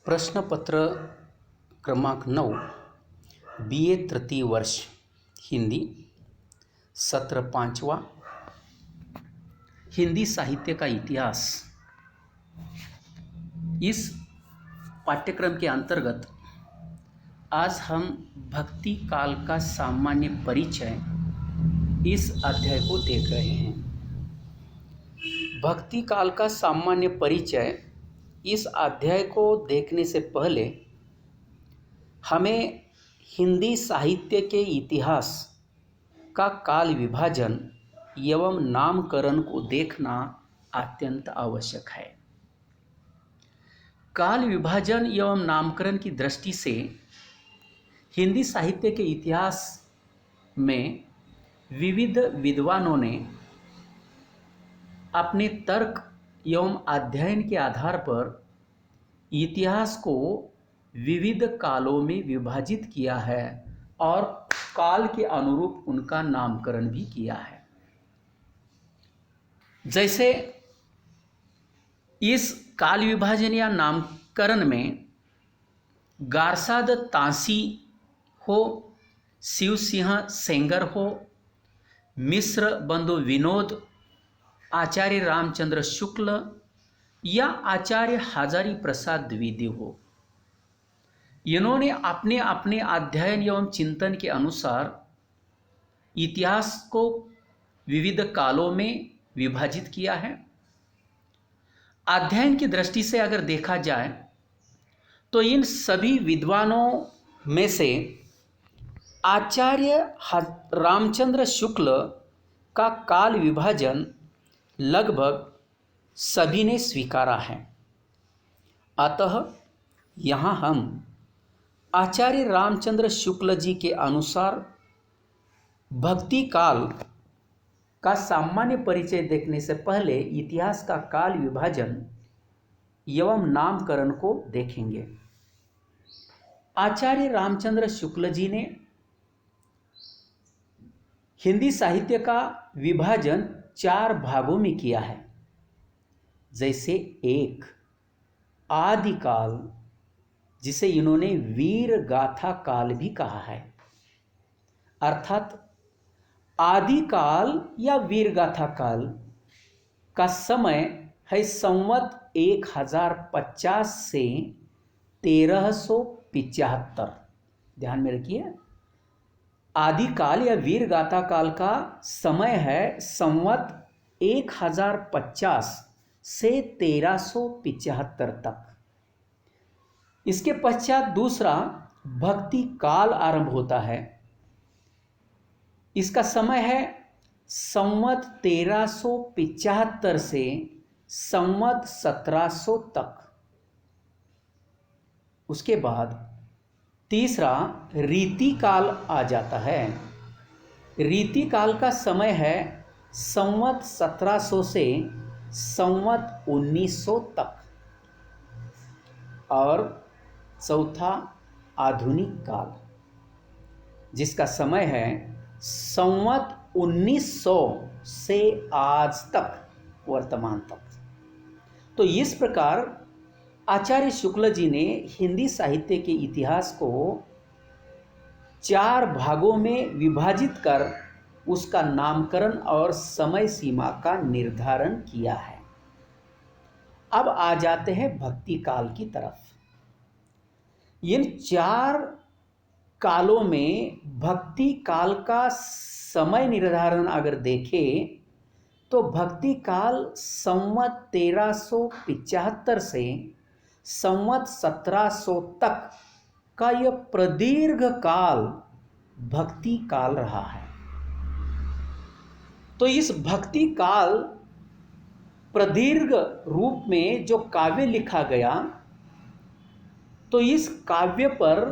प्रश्नपत्र क्रमांक 9 BA तृतीय वर्ष हिंदी सत्र 5वां हिंदी साहित्य का इतिहास। इस पाठ्यक्रम के अंतर्गत आज हम भक्ति काल का सामान्य परिचय इस अध्याय को देख रहे हैं। भक्ति काल का सामान्य परिचय इस अध्याय को देखने से पहले हमें हिंदी साहित्य के इतिहास का काल विभाजन एवं नामकरण को देखना अत्यंत आवश्यक है। काल विभाजन एवं नामकरण की दृष्टि से हिंदी साहित्य के इतिहास में विविध विद्वानों ने अपने तर्क एवं अध्ययन के आधार पर इतिहास को विविध कालों में विभाजित किया है और काल के अनुरूप उनका नामकरण भी किया है। जैसे इस काल विभाजन या नामकरण में गारसाद तांसी हो, शिव सिंह सेंगर हो, मिश्र बंधु विनोद, आचार्य रामचंद्र शुक्ल या आचार्य हजारी प्रसाद द्विवेदी हो, इन्होंने अपने अपने अध्ययन एवं चिंतन के अनुसार इतिहास को विविध कालों में विभाजित किया है। अध्ययन की दृष्टि से अगर देखा जाए तो इन सभी विद्वानों में से आचार्य रामचंद्र शुक्ल का काल विभाजन लगभग सभी ने स्वीकारा है। अतः यहाँ हम आचार्य रामचंद्र शुक्ल जी के अनुसार भक्ति काल का सामान्य परिचय देखने से पहले इतिहास का काल विभाजन एवं नामकरण को देखेंगे। आचार्य रामचंद्र शुक्ल जी ने हिंदी साहित्य का विभाजन 4 भागों में किया है। जैसे एक आदिकाल, जिसे इन्होंने वीर गाथा काल भी कहा है, अर्थात आदिकाल या वीर गाथा काल का समय है संवत 1050 से 1375। ध्यान में रखिए, आदिकाल या वीर गाथा काल का समय है संवत 1050 से 1375 तक। इसके पश्चात दूसरा भक्ति काल आरंभ होता है। इसका समय है संवत 1375 से संवत 1700 तक। उसके बाद तीसरा रीति काल आ जाता है। रीति काल का समय है संवत 1700 से संवत 1900 तक। और चौथा आधुनिक काल, जिसका समय है संवत 1900 से आज तक, वर्तमान तक। तो इस प्रकार आचार्य शुक्ल जी ने हिंदी साहित्य के इतिहास को 4 भागों में विभाजित कर उसका नामकरण और समय सीमा का निर्धारण किया है। अब आ जाते हैं भक्ति काल की तरफ। इन 4 कालों में भक्ति काल का समय निर्धारण अगर देखें तो भक्ति काल संवत 1375 से संवत 1700 तक का यह प्रदीर्घ काल भक्ति काल रहा है। तो इस भक्ति काल प्रदीर्घ रूप में जो काव्य लिखा गया, तो इस काव्य पर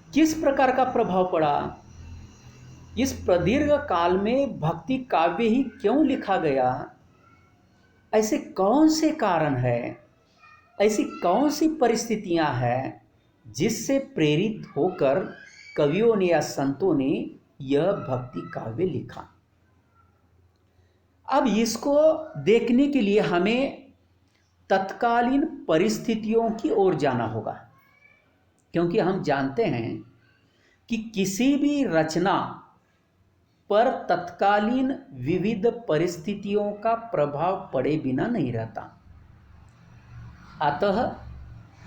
किस प्रकार का प्रभाव पड़ा? इस प्रदीर्घ काल में भक्ति काव्य ही क्यों लिखा गया? ऐसे कौन से कारण है, ऐसी कौन सी परिस्थितियां हैं जिससे प्रेरित होकर कवियों ने या संतों ने यह भक्ति काव्य लिखा? अब इसको देखने के लिए हमें तत्कालीन परिस्थितियों की ओर जाना होगा, क्योंकि हम जानते हैं कि किसी भी रचना पर तत्कालीन विविध परिस्थितियों का प्रभाव पड़े बिना नहीं रहता। अतः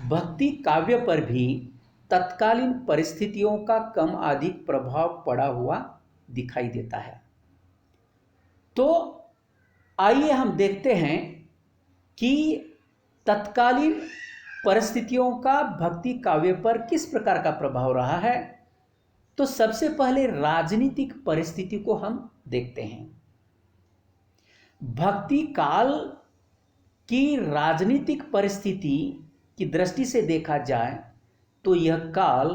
भक्ति काव्य पर भी तत्कालीन परिस्थितियों का कम अधिक प्रभाव पड़ा हुआ दिखाई देता है। तो आइए हम देखते हैं कि तत्कालीन परिस्थितियों का भक्ति काव्य पर किस प्रकार का प्रभाव रहा है। तो सबसे पहले राजनीतिक परिस्थिति को हम देखते हैं। भक्ति काल की राजनीतिक परिस्थिति की दृष्टि से देखा जाए तो यह काल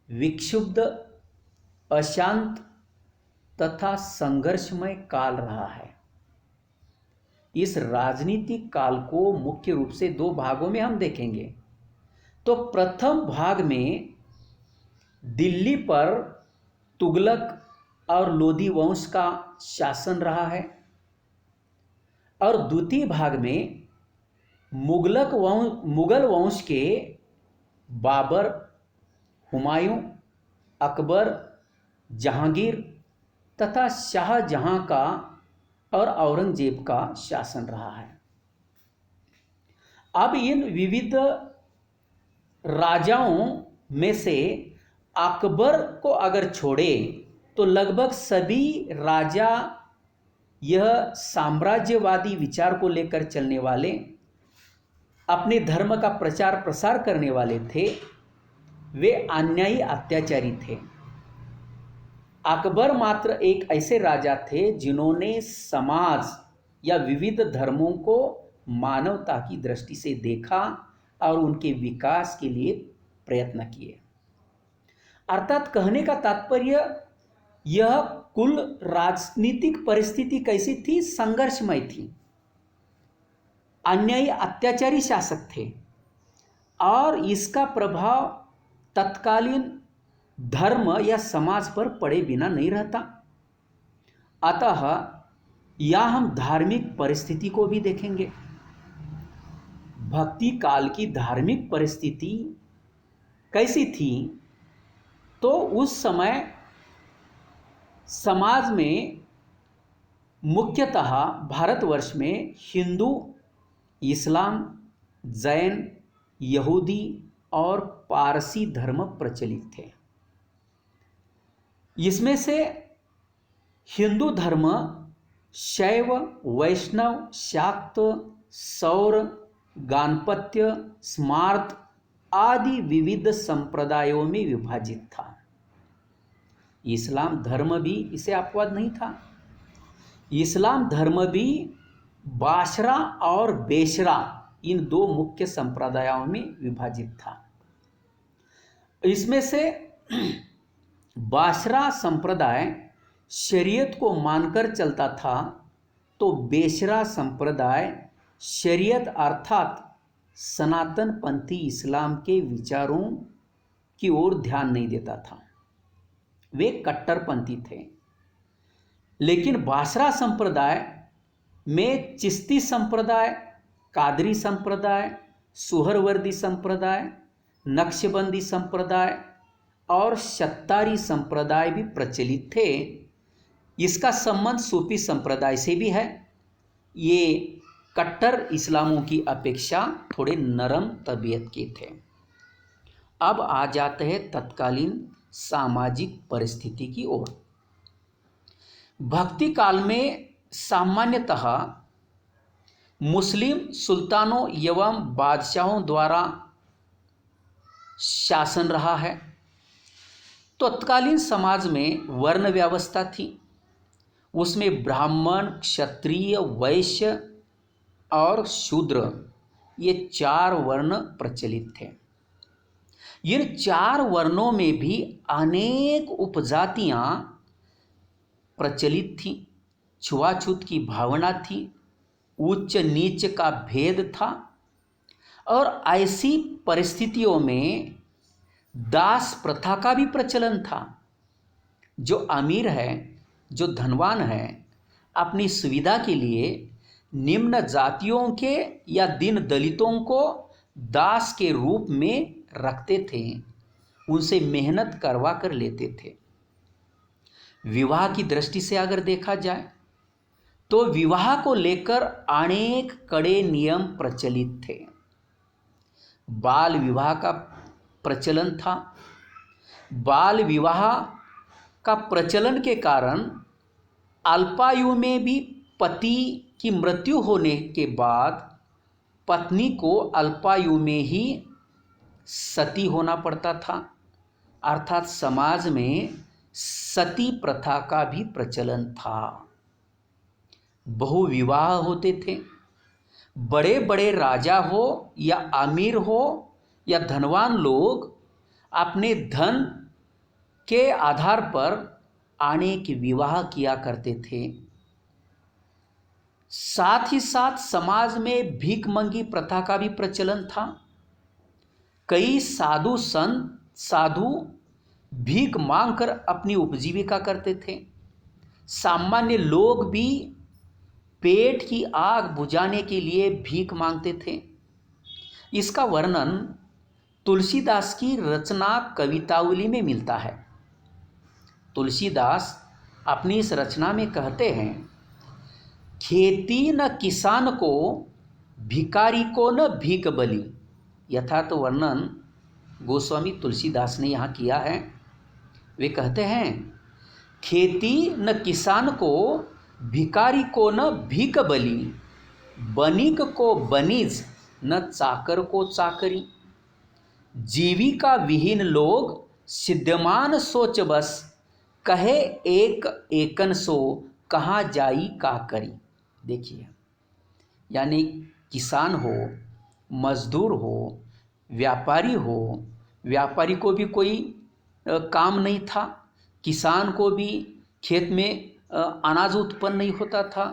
विक्षुब्ध, अशांत तथा संघर्षमय काल रहा है। इस राजनीतिक काल को मुख्य रूप से दो भागों में हम देखेंगे। तो प्रथम भाग में दिल्ली पर तुगलक और लोधी वंश का शासन रहा है, और द्वितीय भाग में मुगल वंश के बाबर, हुमायूं, अकबर, जहांगीर तथा शाहजहां का और औरंगजेब का शासन रहा है। अब इन विविध राजाओं में से अकबर को अगर छोड़े तो लगभग सभी राजा यह साम्राज्यवादी विचार को लेकर चलने वाले, अपने धर्म का प्रचार प्रसार करने वाले थे। वे अन्यायी अत्याचारी थे। अकबर मात्र एक ऐसे राजा थे जिन्होंने समाज या विविध धर्मों को मानवता की दृष्टि से देखा और उनके विकास के लिए प्रयत्न किए। अर्थात कहने का तात्पर्य, यह कुल राजनीतिक परिस्थिति कैसी थी? संघर्षमय थी। अन्यायी अत्याचारी शासक थे और इसका प्रभाव तत्कालीन धर्म या समाज पर पड़े बिना नहीं रहता। अतः यह हम धार्मिक परिस्थिति को भी देखेंगे। भक्ति काल की धार्मिक परिस्थिति कैसी थी? तो उस समय समाज में मुख्यतः भारतवर्ष में हिंदू, इस्लाम, जैन, यहूदी और पारसी धर्म प्रचलित थे। इसमें से हिंदू धर्म शैव, वैष्णव, शाक्त, सौर, गाणपत्य, स्मार्त आदि विविध संप्रदायों में विभाजित था। इस्लाम धर्म भी इसे अपवाद नहीं था। इस्लाम धर्म भी बाशरा और बेशरा इन दो मुख्य संप्रदायों में विभाजित था। इसमें से बाशरा संप्रदाय शरीयत को मानकर चलता था, तो बेशरा संप्रदाय शरीयत अर्थात सनातन पंथी इस्लाम के विचारों की ओर ध्यान नहीं देता था। वे कट्टरपंथी थे। लेकिन बाशरा संप्रदाय में चिश्ती संप्रदाय, कादरी संप्रदाय, सुहरवर्दी संप्रदाय, नक्शबंदी संप्रदाय और शत्तारी संप्रदाय भी प्रचलित थे। इसका संबंध सूफी संप्रदाय से भी है। ये कट्टर इस्लामों की अपेक्षा थोड़े नरम तबीयत के थे। अब आ जाते हैं तत्कालीन सामाजिक परिस्थिति की ओर। भक्ति काल में सामान्यतः मुस्लिम सुल्तानों एवं बादशाहों द्वारा शासन रहा है। तत्कालीन समाज में वर्ण व्यवस्था थी। उसमें ब्राह्मण, क्षत्रिय, वैश्य और शूद्र ये 4 वर्ण प्रचलित थे। इन 4 वर्णों में भी अनेक उपजातियां प्रचलित थीं। छुआछूत की भावना थी, उच्च नीच का भेद था, और ऐसी परिस्थितियों में दास प्रथा का भी प्रचलन था। जो अमीर है, जो धनवान है, अपनी सुविधा के लिए निम्न जातियों के या दीन दलितों को दास के रूप में रखते थे, उनसे मेहनत करवा कर लेते थे। विवाह की दृष्टि से अगर देखा जाए तो विवाह को लेकर अनेक कड़े नियम प्रचलित थे। बाल विवाह का प्रचलन था। बाल विवाह का प्रचलन के कारण अल्पायु में भी पति की मृत्यु होने के बाद पत्नी को अल्पायु में ही सती होना पड़ता था, अर्थात समाज में सती प्रथा का भी प्रचलन था। बहुविवाह होते थे। बड़े बड़े राजा हो या अमीर हो या धनवान लोग अपने धन के आधार पर अनेक विवाह किया करते थे। साथ ही साथ समाज में भीख मंगी प्रथा का भी प्रचलन था। कई साधु भीख मांगकर अपनी उपजीविका करते थे। सामान्य लोग भी पेट की आग बुझाने के लिए भीख मांगते थे। इसका वर्णन तुलसीदास की रचना कवितावली में मिलता है। तुलसीदास अपनी इस रचना में कहते हैं, खेती न किसान को, भिखारी को न भीख बलि। यथार्थ वर्णन गोस्वामी तुलसीदास ने यहाँ किया है। वे कहते हैं, खेती न किसान को, भिखारी को न भीख बलि, बनिक को बनिज न चाकर को चाकरी। जीविका विहीन लोग सिद्धमान सोच बस, कहे एक एकन सो कहाँ जाई का करी। देखिए, यानी किसान हो, मजदूर हो, व्यापारी को भी कोई काम नहीं था। किसान को भी खेत में अनाज उत्पन्न नहीं होता था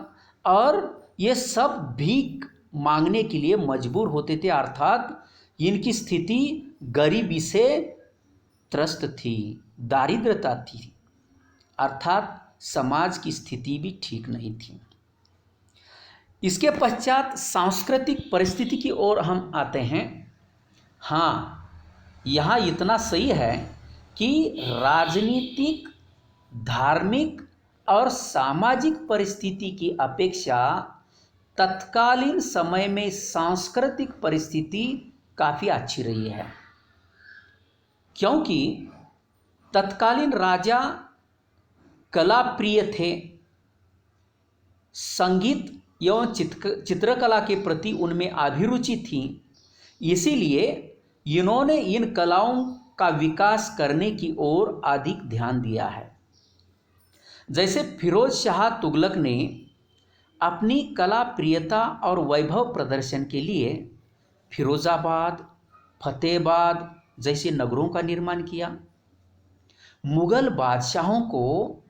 और ये सब भीख मांगने के लिए मजबूर होते थे, अर्थात इनकी स्थिति गरीबी से त्रस्त थी, दारिद्रता थी, अर्थात समाज की स्थिति भी ठीक नहीं थी। इसके पश्चात सांस्कृतिक परिस्थिति की ओर हम आते हैं। हाँ, यहाँ इतना सही है कि राजनीतिक, धार्मिक और सामाजिक परिस्थिति की अपेक्षा तत्कालीन समय में सांस्कृतिक परिस्थिति काफ़ी अच्छी रही है, क्योंकि तत्कालीन राजा कला प्रिय थे। संगीत एवं चित्रकला के प्रति उनमें अभिरुचि थी। इसीलिए इन्होंने इन कलाओं का विकास करने की ओर अधिक ध्यान दिया है। जैसे फिरोज शाह तुगलक ने अपनी कला प्रियता और वैभव प्रदर्शन के लिए फिरोजाबाद, फतेहाबाद जैसे नगरों का निर्माण किया। मुगल बादशाहों को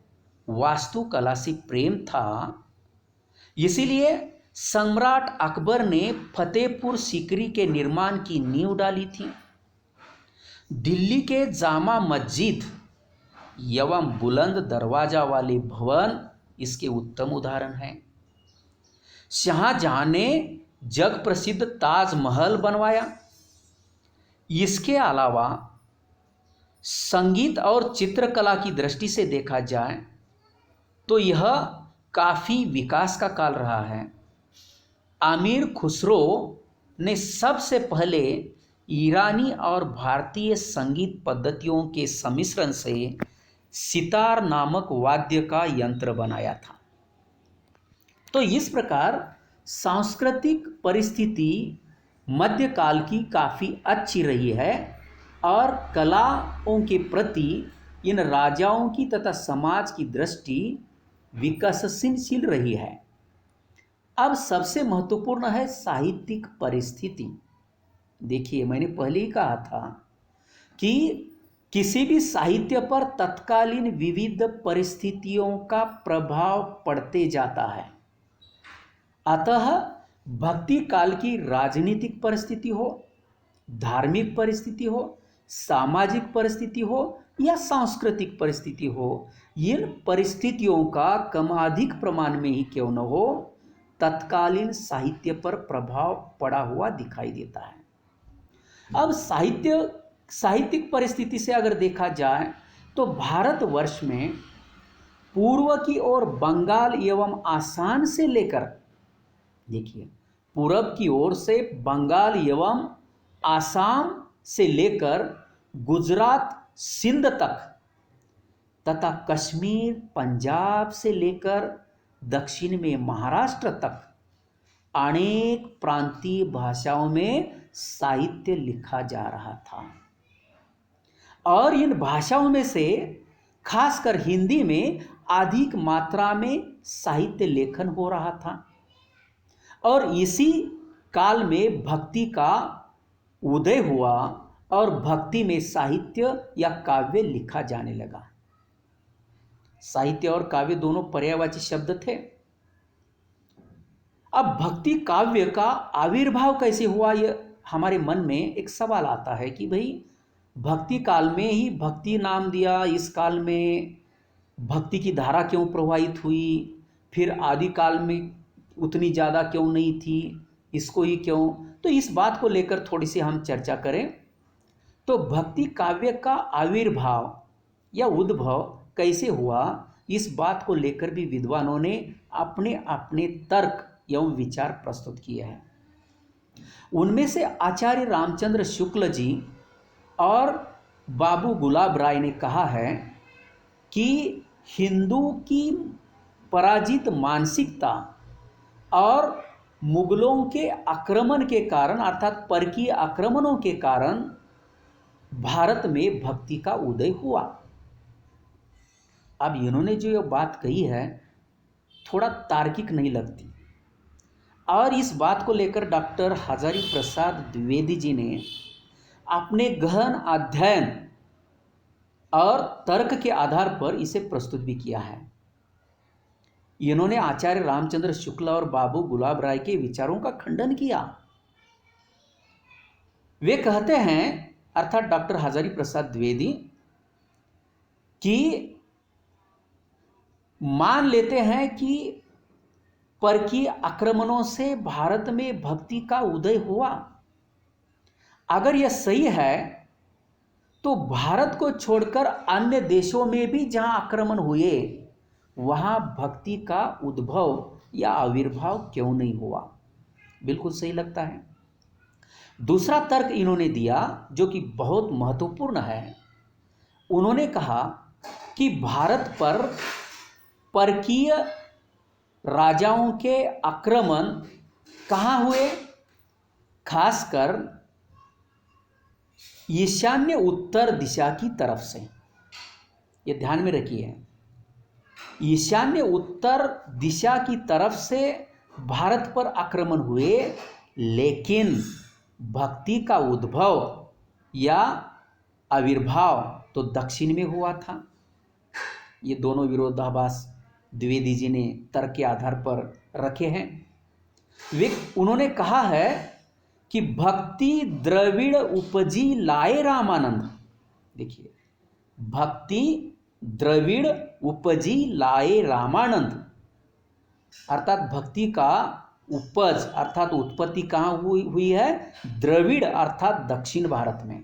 वास्तुकला से प्रेम था, इसीलिए सम्राट अकबर ने फतेहपुर सीकरी के निर्माण की नींव डाली थी। दिल्ली के जामा मस्जिद एवं बुलंद दरवाजा वाले भवन इसके उत्तम उदाहरण हैं। शाहजहां ने जग प्रसिद्ध ताजमहल बनवाया। इसके अलावा संगीत और चित्रकला की दृष्टि से देखा जाए तो यह काफ़ी विकास का काल रहा है। अमीर खुसरो ने सबसे पहले ईरानी और भारतीय संगीत पद्धतियों के सम्मिश्रण से सितार नामक वाद्य का यंत्र बनाया था। तो इस प्रकार सांस्कृतिक परिस्थिति मध्यकाल की काफ़ी अच्छी रही है और कलाओं के प्रति इन राजाओं की तथा समाज की दृष्टि विकसनशील रही है। अब सबसे महत्वपूर्ण है साहित्यिक परिस्थिति। देखिए, मैंने पहले ही कहा था कि किसी भी साहित्य पर तत्कालीन विविध परिस्थितियों का प्रभाव पड़ते जाता है। अतः भक्ति काल की राजनीतिक परिस्थिति हो, धार्मिक परिस्थिति हो, सामाजिक परिस्थिति हो या सांस्कृतिक परिस्थिति हो, इन परिस्थितियों का कम अधिक प्रमाण में ही क्यों न हो, तत्कालीन साहित्य पर प्रभाव पड़ा हुआ दिखाई देता है। अब साहित्यिक परिस्थिति से अगर देखा जाए तो भारतवर्ष में पूर्व की ओर बंगाल एवं आसाम से लेकर, देखिए, पूरब की ओर से बंगाल एवं आसाम से लेकर गुजरात सिंध तक तथा कश्मीर पंजाब से लेकर दक्षिण में महाराष्ट्र तक अनेक प्रांतीय भाषाओं में साहित्य लिखा जा रहा था। और इन भाषाओं में से खासकर हिंदी में अधिक मात्रा में साहित्य लेखन हो रहा था। और इसी काल में भक्ति का उदय हुआ और भक्ति में साहित्य या काव्य लिखा जाने लगा। साहित्य और काव्य दोनों पर्यायवाची शब्द थे। अब भक्ति काव्य का आविर्भाव कैसे हुआ, यह हमारे मन में एक सवाल आता है कि भाई भक्ति काल में ही भक्ति नाम दिया, इस काल में भक्ति की धारा क्यों प्रवाहित हुई, फिर आदि काल में उतनी ज़्यादा क्यों नहीं थी, इसको ही क्यों। तो इस बात को लेकर थोड़ी सी हम चर्चा करें तो भक्ति काव्य का आविर्भाव या उद्भव कैसे हुआ, इस बात को लेकर भी विद्वानों ने अपने अपने तर्क एवं विचार प्रस्तुत किए हैं। उनमें से आचार्य रामचंद्र शुक्ल जी और बाबू गुलाब राय ने कहा है कि हिंदू की पराजित मानसिकता और मुगलों के आक्रमण के कारण अर्थात परकीय आक्रमणों के कारण भारत में भक्ति का उदय हुआ। अब इन्होंने जो ये बात कही है थोड़ा तार्किक नहीं लगती, और इस बात को लेकर डॉक्टर हजारी प्रसाद द्विवेदी जी ने अपने गहन अध्ययन और तर्क के आधार पर इसे प्रस्तुत भी किया है। इन्होंने आचार्य रामचंद्र शुक्ला और बाबू गुलाब राय के विचारों का खंडन किया। वे कहते हैं, अर्थात डॉक्टर हजारी प्रसाद द्विवेदी, कि मान लेते हैं कि परकीय आक्रमणों से भारत में भक्ति का उदय हुआ। अगर यह सही है तो भारत को छोड़कर अन्य देशों में भी जहां आक्रमण हुए वहां भक्ति का उद्भव या आविर्भाव क्यों नहीं हुआ। बिल्कुल सही लगता है। दूसरा तर्क इन्होंने दिया जो कि बहुत महत्वपूर्ण है। उन्होंने कहा कि भारत पर परकीय राजाओं के आक्रमण कहाँ हुए, खासकर ईशान्य उत्तर दिशा की तरफ से। ये ध्यान में रखिए, ईशान्य उत्तर दिशा की तरफ से भारत पर आक्रमण हुए, लेकिन भक्ति का उद्भव या आविर्भाव तो दक्षिण में हुआ था। ये दोनों विरोधाभास द्विवेदी जी ने तर्क के आधार पर रखे हैं। उन्होंने कहा है कि भक्ति द्रविड़ उपजी लाए रामानंद। देखिए, भक्ति द्रविड़ उपजी लाए रामानंद, अर्थात भक्ति का उपज अर्थात उत्पत्ति कहाँ हुई है, द्रविड़ अर्थात दक्षिण भारत में।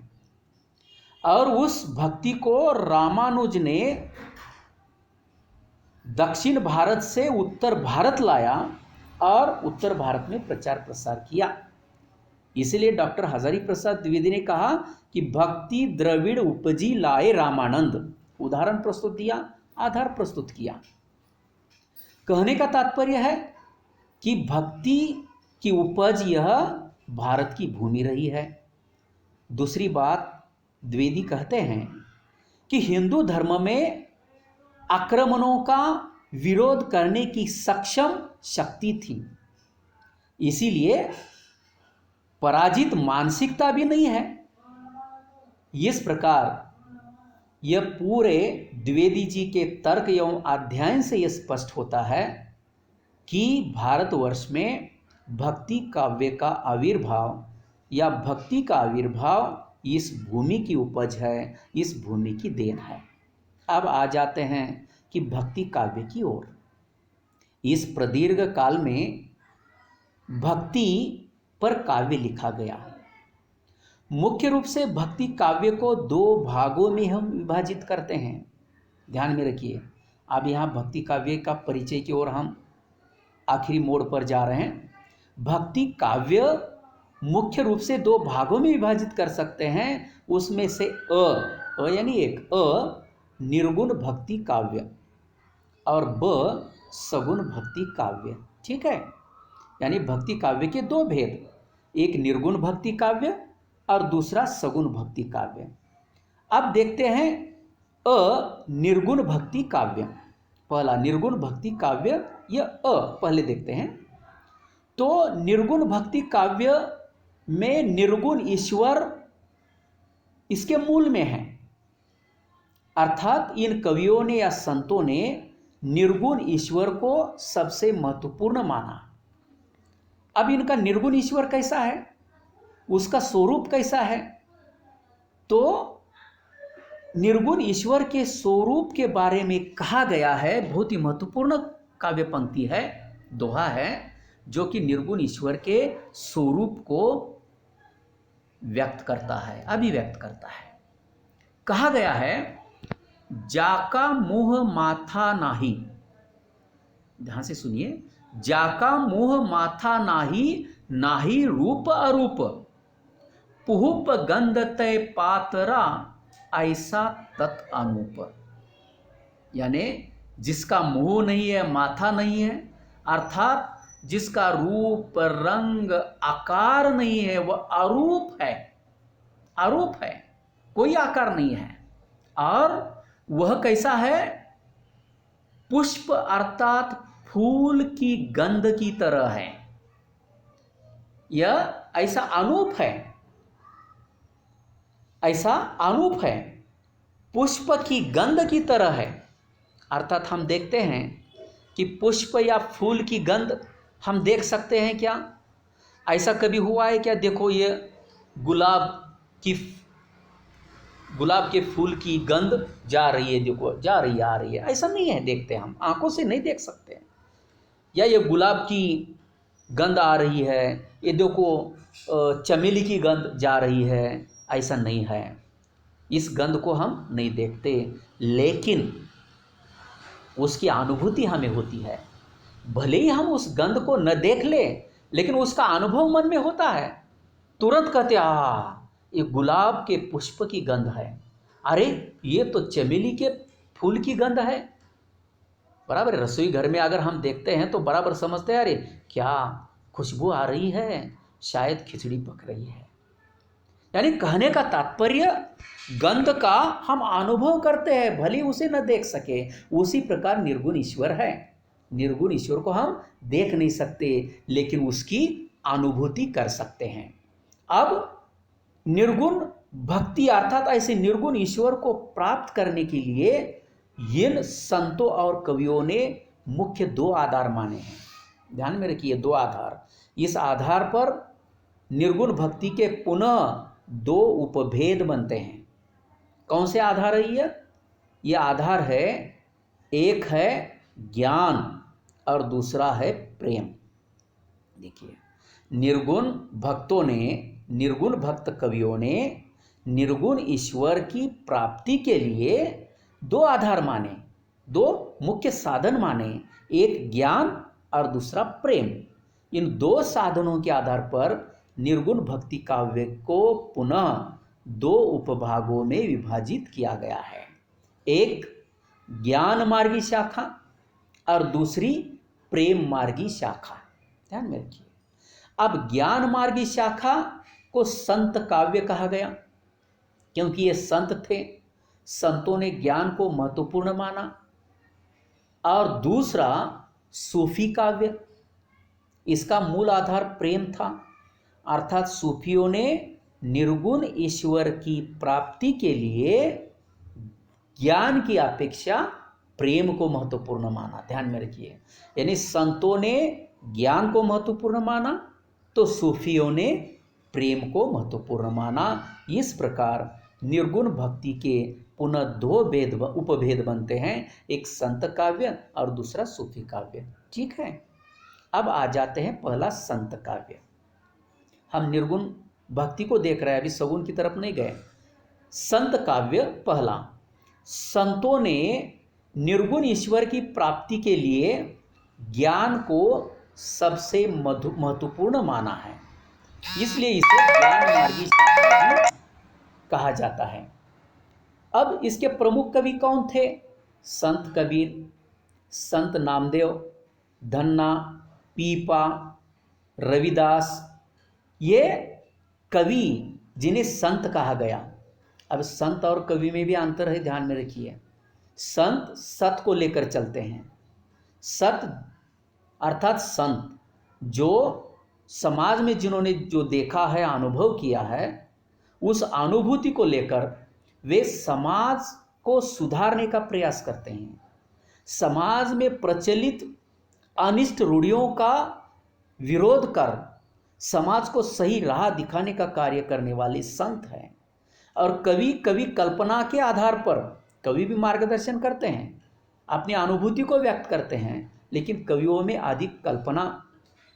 और उस भक्ति को रामानुज ने दक्षिण भारत से उत्तर भारत लाया और उत्तर भारत में प्रचार प्रसार किया। इसलिए डॉक्टर हजारी प्रसाद द्विवेदी ने कहा कि भक्ति द्रविड़ उपजी लाए रामानंद। उदाहरण प्रस्तुत दिया, आधार प्रस्तुत किया। कहने का तात्पर्य है कि भक्ति की उपज यह भारत की भूमि रही है। दूसरी बात, द्विवेदी कहते हैं कि हिंदू धर्म में आक्रमणों का विरोध करने की सक्षम शक्ति थी, इसीलिए पराजित मानसिकता भी नहीं है। इस प्रकार यह पूरे द्विवेदी जी के तर्क एवं अध्ययन से यह स्पष्ट होता है कि भारतवर्ष में भक्ति काव्य का आविर्भाव या भक्ति का आविर्भाव इस भूमि की उपज है, इस भूमि की देन है। अब आ जाते हैं कि भक्ति काव्य की ओर। इस प्रदीर्घ काल में भक्ति पर काव्य लिखा गया। मुख्य रूप से भक्ति काव्य को दो भागों में हम विभाजित करते हैं। ध्यान में रखिए, अब यहाँ भक्ति काव्य का परिचय की ओर हम आखिरी मोड़ पर जा रहे हैं। भक्ति काव्य मुख्य रूप से दो भागों में विभाजित कर सकते हैं। उसमें से अ यानी एक निर्गुण भक्ति काव्य और ब सगुण भक्ति काव्य। ठीक है, यानी भक्ति काव्य के दो भेद, एक निर्गुण भक्ति काव्य और दूसरा सगुण भक्ति काव्य। अब देखते हैं निर्गुण भक्ति काव्य। पहला निर्गुण भक्ति काव्य, यह पहले देखते हैं। तो निर्गुण भक्ति काव्य में निर्गुण ईश्वर इसके मूल में है, अर्थात इन कवियों ने या संतों ने निर्गुण ईश्वर को सबसे महत्वपूर्ण माना। अब इनका निर्गुण ईश्वर कैसा है, उसका स्वरूप कैसा है? तो निर्गुण ईश्वर के स्वरूप के बारे में कहा गया है। बहुत ही महत्वपूर्ण काव्य पंक्ति है, दोहा है, जो कि निर्गुण ईश्वर के स्वरूप को व्यक्त करता है, अभिव्यक्त करता है। कहा गया है, जाका मोह माथा नाही, ध्यान से सुनिए, जाका मोह माथा नाही, नाही रूप अरूप, पुहुप गंध तय पातरा, ऐसा तत् अनूप। यानी जिसका मुंह नहीं है, माथा नहीं है, अर्थात जिसका रूप रंग आकार नहीं है, वह अरूप है, अरूप है, कोई आकार नहीं है। और वह कैसा है? पुष्प अर्थात फूल की गंध की तरह है। यह ऐसा अनूप है, ऐसा अनूप है, पुष्प की गंध की तरह है। अर्थात हम देखते हैं कि पुष्प या फूल की गंध हम देख सकते हैं क्या? ऐसा कभी हुआ है क्या? देखो, ये गुलाब के फूल की गंध जा रही है, देखो जा रही है, आ रही है, ऐसा नहीं है, देखते हम आंखों से नहीं देख सकते। या ये गुलाब की गंध आ रही है, ये देखो चमेली की गंध जा रही है, ऐसा नहीं है। इस गंध को हम नहीं देखते, लेकिन उसकी अनुभूति हमें होती है। भले ही हम उस गंध को न देख ले, लेकिन उसका अनुभव मन में होता है। तुरंत कहते ये गुलाब के पुष्प की गंध है, अरे ये तो चमेली के फूल की गंध है। बराबर रसोई घर में अगर हम देखते हैं तो बराबर समझते हैं, अरे क्या खुशबू आ रही है, शायद खिचड़ी पक रही है। यानी कहने का तात्पर्य, गंध का हम अनुभव करते हैं, भले उसे न देख सके। उसी प्रकार निर्गुण ईश्वर है। निर्गुण ईश्वर को हम देख नहीं सकते, लेकिन उसकी अनुभूति कर सकते हैं। अब निर्गुण भक्ति अर्थात ऐसे निर्गुण ईश्वर को प्राप्त करने के लिए इन संतों और कवियों ने मुख्य दो आधार माने हैं। ध्यान में रखिए, दो आधार। इस आधार पर निर्गुण भक्ति के पुनः दो उपभेद बनते हैं। कौन से आधार है ये आधार है, एक है ज्ञान और दूसरा है प्रेम। देखिए, निर्गुण भक्तों ने, निर्गुण भक्त कवियों ने निर्गुण ईश्वर की प्राप्ति के लिए दो आधार माने, दो मुख्य साधन माने, एक ज्ञान और दूसरा प्रेम। इन दो साधनों के आधार पर निर्गुण भक्ति काव्य को पुनः दो उपभागों में विभाजित किया गया है, एक ज्ञान मार्गी शाखा और दूसरी प्रेम मार्गी शाखा। ध्यान में रखिए। अब ज्ञान मार्गी शाखा को संत काव्य कहा गया, क्योंकि ये संत थे, संतों ने ज्ञान को महत्वपूर्ण माना। और दूसरा सूफी काव्य, इसका मूल आधार प्रेम था, अर्थात सूफियों ने निर्गुण ईश्वर की प्राप्ति के लिए ज्ञान की अपेक्षा प्रेम को महत्वपूर्ण माना। ध्यान में रखिए, यानी संतों ने ज्ञान को महत्वपूर्ण माना तो सूफियों ने प्रेम को महत्वपूर्ण माना। इस प्रकार निर्गुण भक्ति के पुनः दो उपभेद बनते हैं, एक संत काव्य और दूसरा सूफी काव्य। ठीक है। अब आ जाते हैं पहला संत काव्य। हम निर्गुण भक्ति को देख रहे हैं, अभी सगुण की तरफ नहीं गए। संत काव्य पहला, संतों ने निर्गुण ईश्वर की प्राप्ति के लिए ज्ञान को सबसे महत्वपूर्ण माना है, इसलिए इसे ज्ञान मार्गी शाखा भी कहा जाता है। अब इसके प्रमुख कवि कौन थे? संत कबीर, संत नामदेव, धन्ना, पीपा, रविदास, ये कवि जिन्हें संत कहा गया। अब संत और कवि में भी अंतर है, ध्यान में रखिए। संत सत को लेकर चलते हैं। सत अर्थात संत जो समाज में जिन्होंने जो देखा है, अनुभव किया है, उस अनुभूति को लेकर वे समाज को सुधारने का प्रयास करते हैं। समाज में प्रचलित अनिष्ट रूढ़ियों का विरोध कर समाज को सही राह दिखाने का कार्य करने वाले संत हैं। और कवि कल्पना के आधार पर, कवि भी मार्गदर्शन करते हैं, अपनी अनुभूति को व्यक्त करते हैं, लेकिन कवियों में अधिक कल्पना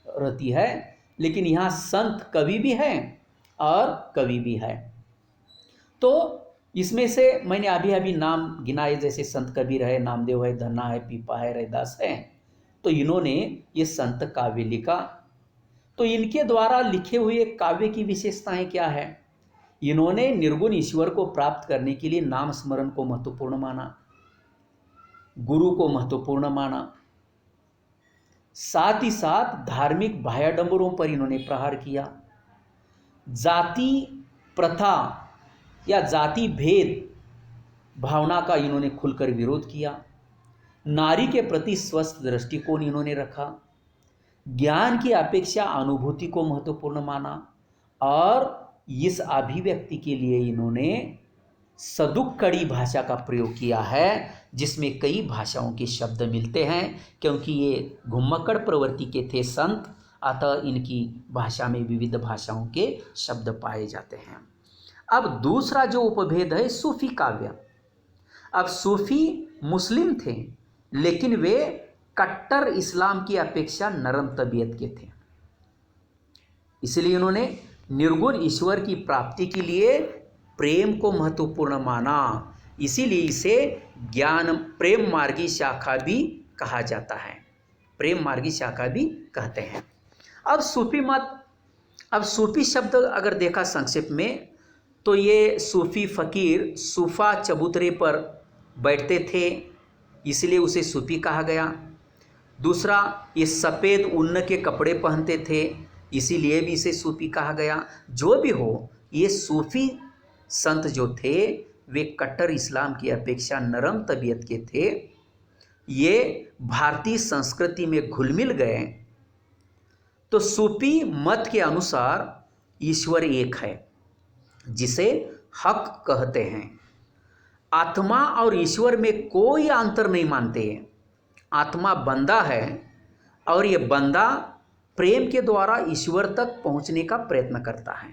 रहती है। लेकिन यहाँ संत कवि भी हैं और कवि भी है। तो इसमें से मैंने अभी नाम गिनाए, जैसे संत कबीर है, नामदेव है, धन्ना है, पीपा है, रैदास है। तो इन्होंने ये संत काव्य लिखा। तो इनके द्वारा लिखे हुए काव्य की विशेषताएं क्या है? इन्होंने निर्गुण ईश्वर को प्राप्त करने के लिए नाम स्मरण को महत्वपूर्ण माना, गुरु को महत्वपूर्ण माना, साथ ही साथ धार्मिक बाह्याडंबरों पर इन्होंने प्रहार किया, जाति प्रथा या जाति भेद भावना का इन्होंने खुलकर विरोध किया, नारी के प्रति स्वस्थ दृष्टिकोण इन्होंने रखा, ज्ञान की अपेक्षा अनुभूति को महत्वपूर्ण माना, और इस अभिव्यक्ति के लिए इन्होंने सदुक्कड़ी भाषा का प्रयोग किया है, जिसमें कई भाषाओं के शब्द मिलते हैं। क्योंकि ये घुम्मक्कड़ प्रवृत्ति के थे संत, अतः इनकी भाषा में विविध भाषाओं के शब्द पाए जाते हैं। अब दूसरा जो उपभेद है, सूफी काव्य। अब सूफी मुस्लिम थे, लेकिन वे कट्टर इस्लाम की अपेक्षा नरम तबीयत के थे। इसलिए उन्होंने निर्गुण ईश्वर की प्राप्ति के लिए प्रेम को महत्वपूर्ण माना, इसीलिए इसे ज्ञान प्रेम मार्गी शाखा भी कहा जाता है, प्रेम मार्गी शाखा भी कहते हैं। अब सूफी मत, अब सूफी शब्द अगर देखा संक्षेप में, तो ये सूफी फकीर सूफा चबूतरे पर बैठते थे, इसलिए उसे सूफी कहा गया। दूसरा, ये सफ़ेद ऊन के कपड़े पहनते थे, इसीलिए भी इसे सूफी कहा गया। जो भी हो, ये सूफी संत जो थे वे कट्टर इस्लाम की अपेक्षा नरम तबीयत के थे। ये भारतीय संस्कृति में घुल मिल गए। तो सूफी मत के अनुसार ईश्वर एक है, जिसे हक कहते हैं। आत्मा और ईश्वर में कोई अंतर नहीं मानते हैं। आत्मा बंदा है और ये बंदा प्रेम के द्वारा ईश्वर तक पहुंचने का प्रयत्न करता है।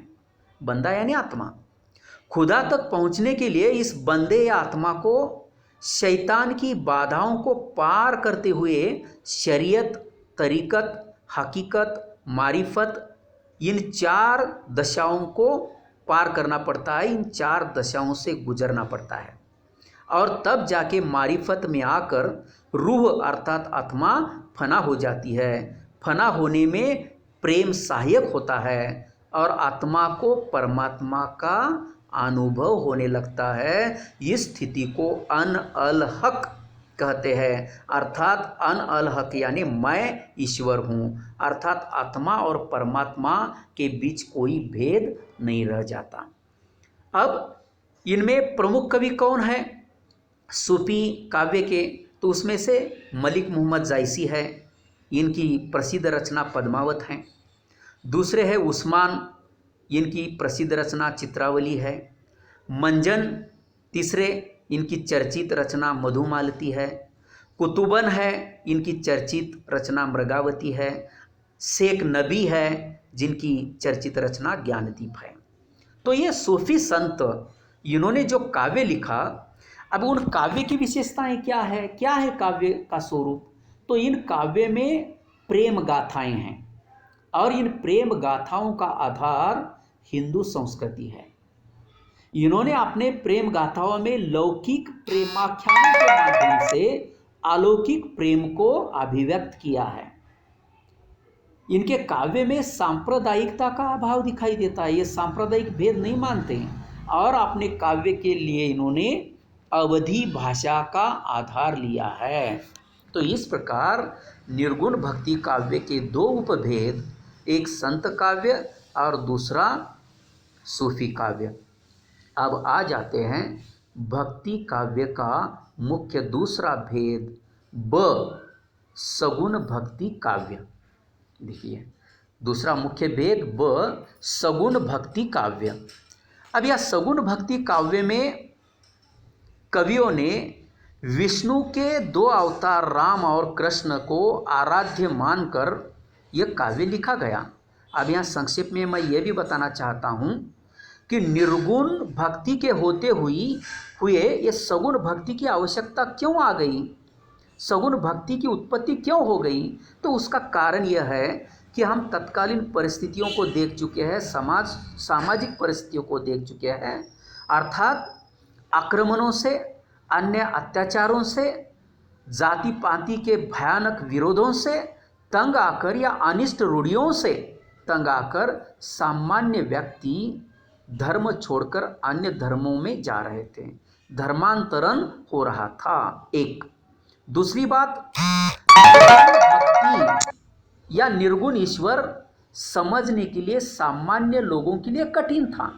बंदा यानी आत्मा खुदा तक पहुंचने के लिए इस बंदे या आत्मा को शैतान की बाधाओं को पार करते हुए शरीयत, तरीकत, हकीकत, मारिफत, इन 4 दशाओं को पार करना पड़ता है। इन 4 दशाओं से गुजरना पड़ता है, और तब जाके मारिफत में आकर रूह अर्थात आत्मा फना हो जाती है। फना होने में प्रेम सहायक होता है और आत्मा को परमात्मा का अनुभव होने लगता है। इस स्थिति को अन अल हक कहते हैं, अर्थात अन अल हक यानी मैं ईश्वर हूँ, अर्थात आत्मा और परमात्मा के बीच कोई भेद नहीं रह जाता। अब इनमें प्रमुख कवि कौन है सूफी काव्य के? तो उसमें से मलिक मोहम्मद जायसी है, इनकी प्रसिद्ध रचना पद्मावत है। दूसरे है उस्मान, इनकी प्रसिद्ध रचना चित्रावली है। मंजन तीसरे, इनकी चर्चित रचना मधुमालती है। कुतुबन है, इनकी चर्चित रचना मृगावती है। शेख नबी है, जिनकी चर्चित रचना ज्ञानदीप है। तो ये सूफी संत, इन्होंने जो काव्य लिखा, अब उन काव्य की विशेषताएं क्या है? क्या है काव्य का स्वरूप? तो इन काव्य में प्रेम गाथाएं हैं और इन प्रेम गाथाओं का आधार हिंदू संस्कृति है। इन्होंने अपने प्रेम गाथाओं में लौकिक प्रेमाख्यानों के माध्यम से अलौकिक प्रेम को अभिव्यक्त किया है। इनके काव्य में सांप्रदायिकता का अभाव दिखाई देता है। ये सांप्रदायिक भेद नहीं मानते और अपने काव्य के लिए इन्होंने अवधी भाषा का आधार लिया है। तो इस प्रकार निर्गुण भक्ति काव्य के दो उपभेद, एक संत काव्य और दूसरा सूफी काव्य। अब आ जाते हैं भक्ति काव्य का मुख्य दूसरा भेद, ब सगुण भक्ति काव्य। देखिए दूसरा मुख्य भेद ब सगुण भक्ति काव्य। अब यह सगुण भक्ति काव्य में कवियों ने विष्णु के दो अवतार राम और कृष्ण को आराध्य मानकर यह काव्य लिखा गया। अब यहाँ संक्षेप में मैं ये भी बताना चाहता हूँ कि निर्गुण भक्ति के होते हुए ये सगुण भक्ति की आवश्यकता क्यों आ गई, सगुण भक्ति की उत्पत्ति क्यों हो गई। तो उसका कारण यह है कि हम तत्कालीन परिस्थितियों को देख चुके हैं, सामाजिक परिस्थितियों को देख चुके हैं। अर्थात आक्रमणों से, अन्य अत्याचारों से, जाति पाति के भयानक विरोधों से तंग आकर या अनिष्ट रूढ़ियों से तंग आकर सामान्य व्यक्ति धर्म छोड़कर अन्य धर्मों में जा रहे थे, धर्मांतरण हो रहा था। एक दूसरी बात, भक्ति या निर्गुण ईश्वर समझने के लिए सामान्य लोगों के लिए कठिन था।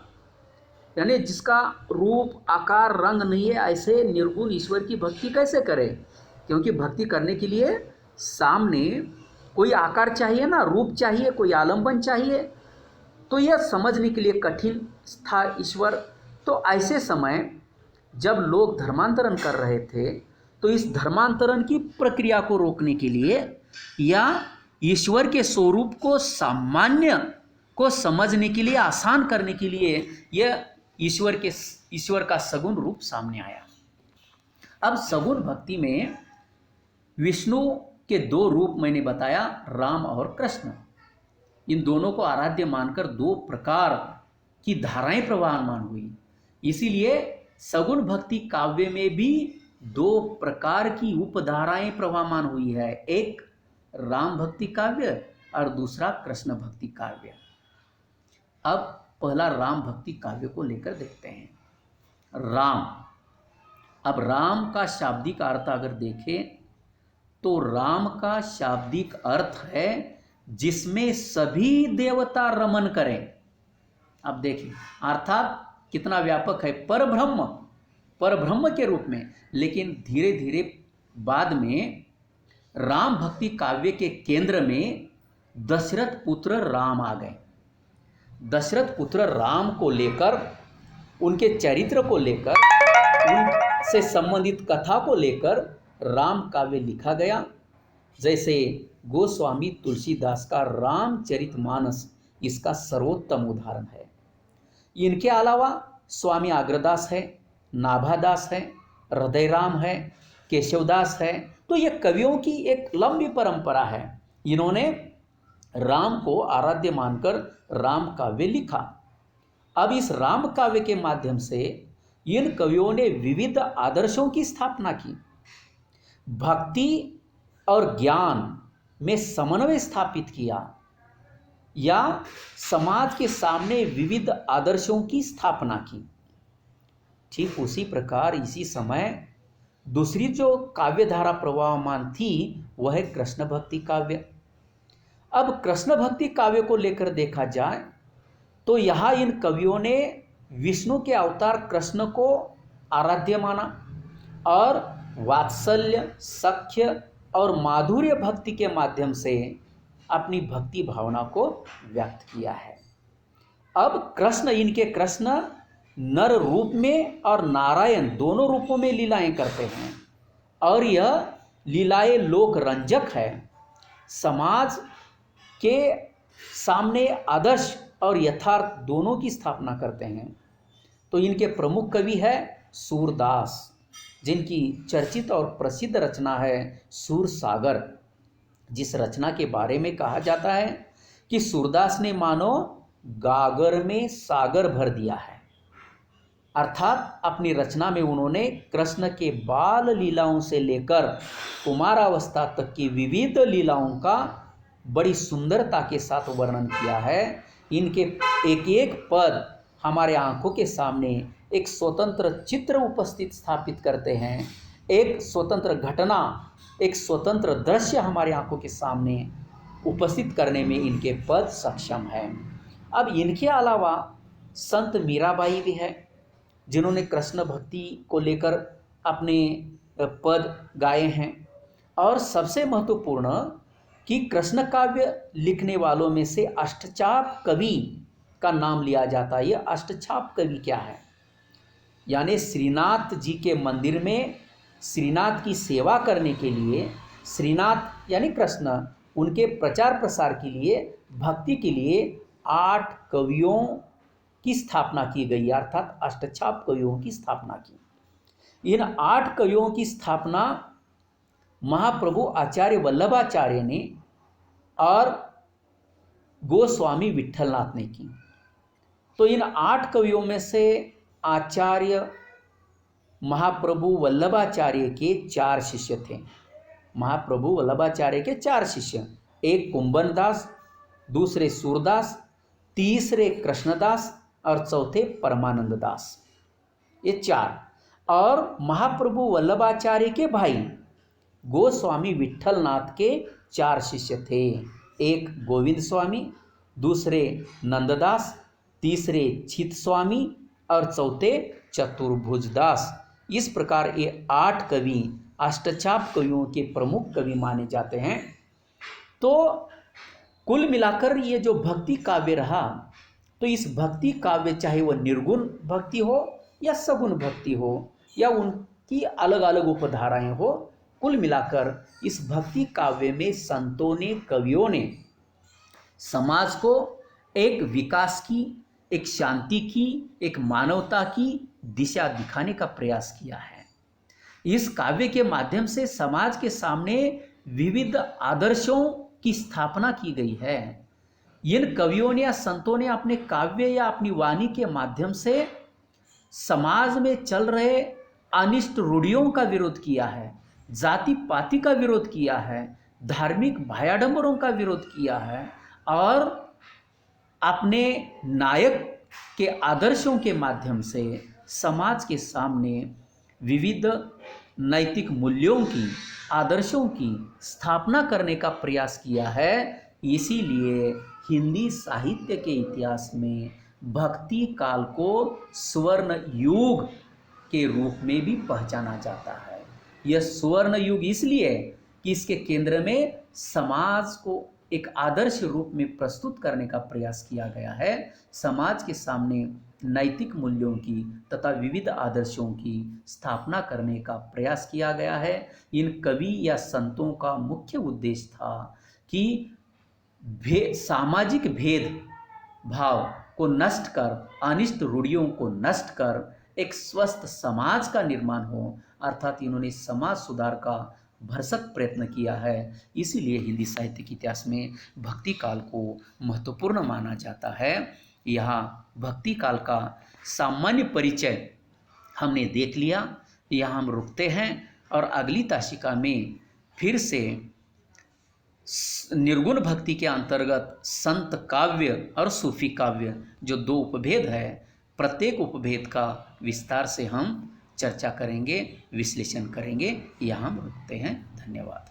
यानी जिसका रूप आकार रंग नहीं है, ऐसे निर्गुण ईश्वर की भक्ति कैसे करें, क्योंकि भक्ति करने के लिए सामने कोई आकार चाहिए ना, रूप चाहिए, कोई आलंबन चाहिए। तो यह समझने के लिए कठिन था ईश्वर। तो ऐसे समय जब लोग धर्मांतरण कर रहे थे, तो इस धर्मांतरण की प्रक्रिया को रोकने के लिए या ईश्वर के स्वरूप को सामान्य को समझने के लिए, आसान करने के लिए यह ईश्वर का सगुण रूप सामने आया। अब सगुण भक्ति में विष्णु के दो रूप मैंने बताया, राम और कृष्ण। इन दोनों को आराध्य मानकर दो प्रकार की धाराएं प्रवाहमान हुई। इसीलिए सगुण भक्ति काव्य में भी दो प्रकार की उपधाराएं प्रवाहमान हुई है, एक राम भक्ति काव्य और दूसरा कृष्ण भक्ति काव्य। अब पहला राम भक्ति काव्य को लेकर देखते हैं। राम, अब राम का शाब्दिक अर्थ अगर देखें तो राम का शाब्दिक अर्थ है जिसमें सभी देवता रमन करें। अब देखिए अर्थात कितना व्यापक है, परब्रह्म के रूप में। लेकिन धीरे धीरे बाद में राम भक्ति काव्य के केंद्र में दशरथ पुत्र राम आ गए। दशरथ पुत्र राम को लेकर, उनके चरित्र को लेकर, उनसे संबंधित कथा को लेकर राम काव्य लिखा गया। जैसे गोस्वामी तुलसीदास का रामचरितमानस इसका सर्वोत्तम उदाहरण है। इनके अलावा स्वामी अग्रदास है, नाभादास है, हृदयराम है, केशवदास है। तो ये कवियों की एक लंबी परंपरा है। इन्होंने राम को आराध्य मानकर राम काव्य लिखा। अब इस राम काव्य के माध्यम से इन कवियों ने विविध आदर्शों की स्थापना की, भक्ति और ज्ञान में समन्वय स्थापित किया या समाज के सामने विविध आदर्शों की स्थापना की। ठीक उसी प्रकार इसी समय दूसरी जो काव्य धारा प्रवाहमान थी वह है कृष्ण भक्ति काव्य। अब कृष्ण भक्ति काव्य को लेकर देखा जाए तो यहाँ इन कवियों ने विष्णु के अवतार कृष्ण को आराध्य माना और वात्सल्य, सख्य और माधुर्य भक्ति के माध्यम से अपनी भक्ति भावना को व्यक्त किया है। अब इनके कृष्ण नर रूप में और नारायण दोनों रूपों में लीलाएं करते हैं और यह लीलाएं लोक रंजक है, समाज के सामने आदर्श और यथार्थ दोनों की स्थापना करते हैं। तो इनके प्रमुख कवि है सूरदास, जिनकी चर्चित और प्रसिद्ध रचना है सूर सागर। जिस रचना के बारे में कहा जाता है कि सूरदास ने मानो गागर में सागर भर दिया है, अर्थात अपनी रचना में उन्होंने कृष्ण के बाल लीलाओं से लेकर कुमारावस्था तक की विविध लीलाओं का बड़ी सुंदरता के साथ वर्णन किया है। इनके एक एक पद हमारे आंखों के सामने एक स्वतंत्र चित्र उपस्थित स्थापित करते हैं, एक स्वतंत्र घटना, एक स्वतंत्र दृश्य हमारे आंखों के सामने उपस्थित करने में इनके पद सक्षम हैं। अब इनके अलावा संत मीराबाई भी है, जिन्होंने कृष्ण भक्ति को लेकर अपने पद गाए हैं। और सबसे महत्वपूर्ण कि कृष्ण काव्य लिखने वालों में से अष्टचाप कवि का नाम लिया जाता है। ये अष्टचाप कवि क्या है? यानी श्रीनाथ जी के मंदिर में श्रीनाथ की सेवा करने के लिए, श्रीनाथ यानी कृष्ण, उनके प्रचार प्रसार के लिए, भक्ति के लिए 8 कवियों की स्थापना की गई, अर्थात अष्टचाप कवियों की स्थापना की। इन 8 कवियों की स्थापना महाप्रभु आचार्य वल्लभाचार्य ने और गोस्वामी विट्ठलनाथ ने की। तो इन 8 कवियों में से आचार्य महाप्रभु वल्लभाचार्य के 4 शिष्य थे। महाप्रभु वल्लभाचार्य के 4 शिष्य, एक कुंभन दास, दूसरे सूरदास, तीसरे कृष्णदास और चौथे परमानंद दास, ये 4। और महाप्रभु वल्लभाचार्य के भाई गोस्वामी विट्ठलनाथ के 4 शिष्य थे, एक गोविंद स्वामी, दूसरे नंददास, तीसरे चित स्वामी और चौथे चतुर्भुज दास। इस प्रकार ये 8 कवि अष्टचाप कवियों के प्रमुख कवि माने जाते हैं। तो कुल मिलाकर ये जो भक्ति काव्य रहा, तो इस भक्ति काव्य चाहे वह निर्गुण भक्ति हो या सगुण भक्ति हो या उनकी अलग अलग उपधाराएं हो, कुल मिलाकर इस भक्ति काव्य में संतों ने, कवियों ने समाज को एक विकास की, एक शांति की, एक मानवता की दिशा दिखाने का प्रयास किया है। इस काव्य के माध्यम से समाज के सामने विविध आदर्शों की स्थापना की गई है। इन कवियों ने या संतों ने अपने काव्य या अपनी वाणी के माध्यम से समाज में चल रहे अनिष्ट रूढ़ियों का विरोध किया है, जाति पाति का विरोध किया है, धार्मिक भयाडंबरों का विरोध किया है और अपने नायक के आदर्शों के माध्यम से समाज के सामने विविध नैतिक मूल्यों की, आदर्शों की स्थापना करने का प्रयास किया है। इसीलिए हिंदी साहित्य के इतिहास में भक्ति काल को स्वर्ण युग के रूप में भी पहचाना जाता है। यह स्वर्ण युग इसलिए कि इसके केंद्र में समाज को एक आदर्श रूप में प्रस्तुत करने का प्रयास किया गया है। समाज के सामने नैतिक मूल्यों की तथा विविध आदर्शों की स्थापना करने का प्रयास किया गया है। इन कवि या संतों का मुख्य उद्देश्य था कि सामाजिक भेद भाव को नष्ट कर, अनिष्ट रूढ़ियों को नष्ट कर एक स्वस्थ समाज का निर्माण हो, अर्थात इन्होंने समाज सुधार का भरसक प्रयत्न किया है। इसीलिए हिंदी साहित्य के इतिहास में भक्ति काल को महत्वपूर्ण माना जाता है। यहाँ भक्ति काल का सामान्य परिचय हमने देख लिया। यहाँ हम रुकते हैं और अगली ताशिका में फिर से निर्गुण भक्ति के अंतर्गत संत काव्य और सूफी काव्य जो 2 उपभेद है, प्रत्येक उपभेद का विस्तार से हम चर्चा करेंगे, विश्लेषण करेंगे। यहाँ हम रुकते हैं। धन्यवाद।